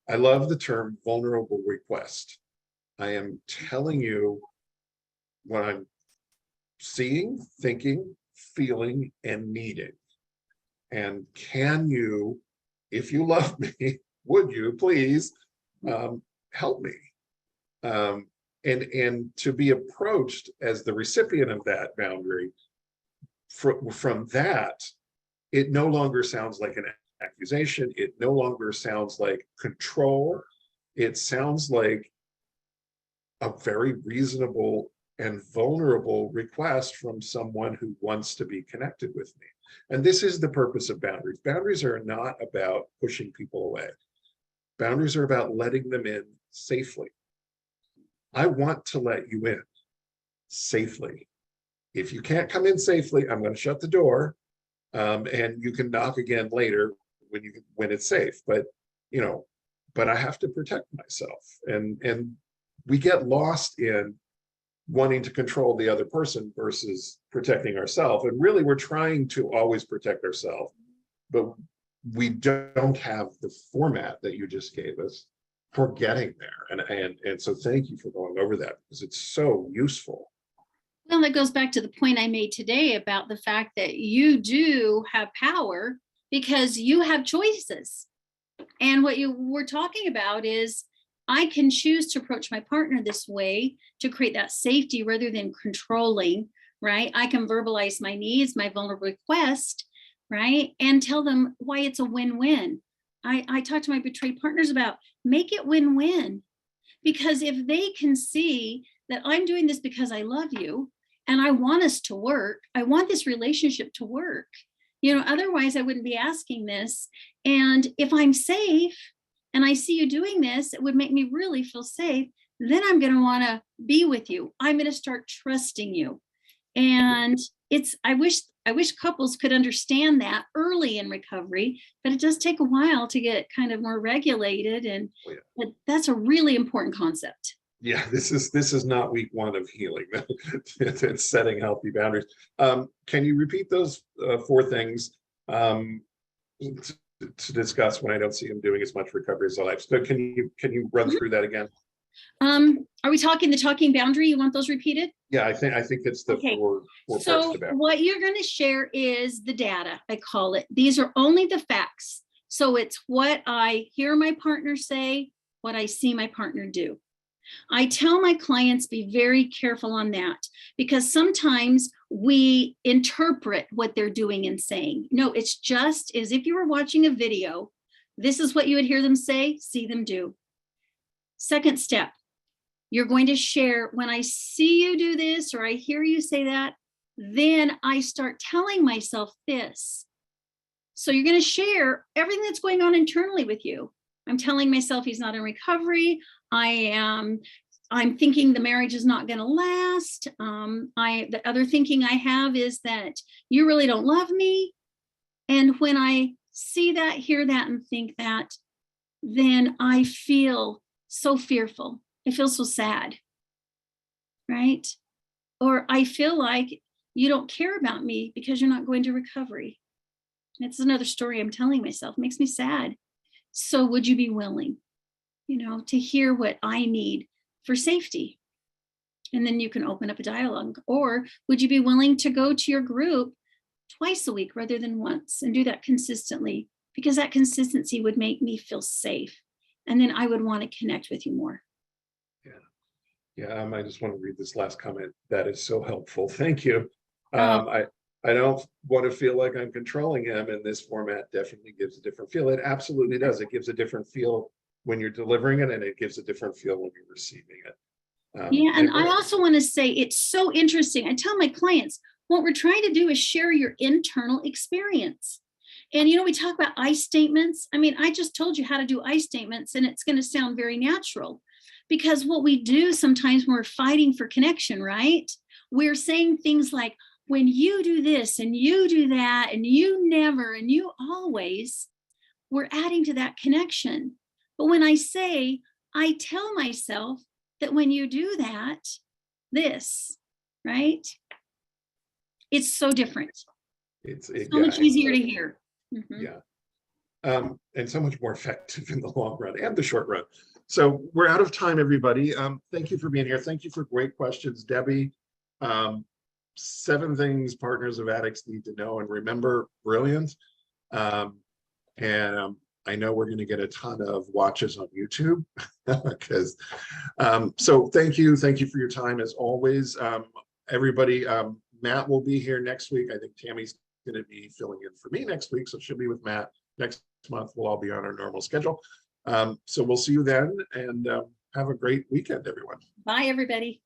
love the term vulnerable request. I am telling you what I'm seeing, thinking, feeling, and needing. And can you, if you love me, would you please help me? And to be approached as the recipient of that boundary, from that, it no longer sounds like an accusation. It no longer sounds like control. It sounds like a very reasonable and vulnerable request from someone who wants to be connected with me. And this is the purpose of boundaries. Boundaries are not about pushing people away. Boundaries are about letting them in safely. I want to let you in safely. If you can't come in safely, I'm going to shut the door, and you can knock again later when it's safe. But I have to protect myself, and we get lost in wanting to control the other person versus protecting ourselves. And really, we're trying to always protect ourselves, but we don't have the format that you just gave us for getting there. And so thank you for going over that, because it's so useful. Well, that goes back to the point I made today about the fact that you do have power because you have choices. And what you were talking about is I can choose to approach my partner this way to create that safety rather than controlling, right? I can verbalize my needs, my vulnerable request, right? And tell them why it's a win-win. I talk to my betrayed partners about make it win-win, because if they can see that I'm doing this because I love you and I want us to work, I want this relationship to work, Otherwise I wouldn't be asking this. And if I'm safe and I see you doing this, it would make me really feel safe. Then I'm going to want to be with you. I'm going to start trusting you. And I wish couples could understand that early in recovery, but it does take a while to get kind of more regulated. And that's a really important concept. Yeah, this is not week one of healing. It's setting healthy boundaries. Can you repeat those 4 things to discuss when I don't see him doing as much recovery as I like? So can you run through that again? Are we talking the talking boundary? You want those repeated? Yeah, I think it's the Okay. 4 parts So to boundary. what you're going to share is the data, I call it. These are only the facts. So it's what I hear my partner say, what I see my partner do. I tell my clients be very careful on that, because sometimes we interpret what they're doing and saying. No, it's just as if you were watching a video. This is what you would hear them say, see them do. Second step, you're going to share, when I see you do this or I hear you say that, then I start telling myself this. So you're going to share everything that's going on internally with you. I'm telling myself he's not in recovery. I'm thinking the marriage is not going to last. The other thinking I have is that you really don't love me. And when I see that, hear that, and think that, then I feel so fearful. I feel so sad, right? Or I feel like you don't care about me because you're not going to recovery. It's another story I'm telling myself. It makes me sad. So would you be willing, to hear what I need for safety? And then you can open up a dialogue. Or would you be willing to go to your group twice a week rather than once, and do that consistently? Because that consistency would make me feel safe. And then I would want to connect with you more. Yeah, I just want to read this last comment. That is so helpful. Thank you. Oh. I don't want to feel like I'm controlling him, and this format definitely gives a different feel. It absolutely does. It gives a different feel when you're delivering it, and it gives a different feel when you're receiving it. Yeah, and I also want to say it's so interesting. I tell my clients, what we're trying to do is share your internal experience. And, we talk about I statements. I mean, I just told you how to do I statements, and it's going to sound very natural, because what we do sometimes when we're fighting for connection, right? We're saying things like, when you do this and you do that and you never and you always, we're adding to that connection. But when I say, I tell myself that when you do that, this, right? It's so different. It's so much easier to hear. Mm-hmm. Yeah. And so much more effective in the long run and the short run. So we're out of time, everybody. Thank you for being here. Thank you for great questions, Debbie. 7 things partners of addicts need to know and remember. Brilliant. And I know we're going to get a ton of watches on YouTube because so thank you for your time as always. Everybody, Matt will be here next week. I think Tammy's going to be filling in for me next week, so she'll be with Matt next month. We'll all be on our normal schedule. So we'll see you then, and have a great weekend, everyone. Bye, everybody.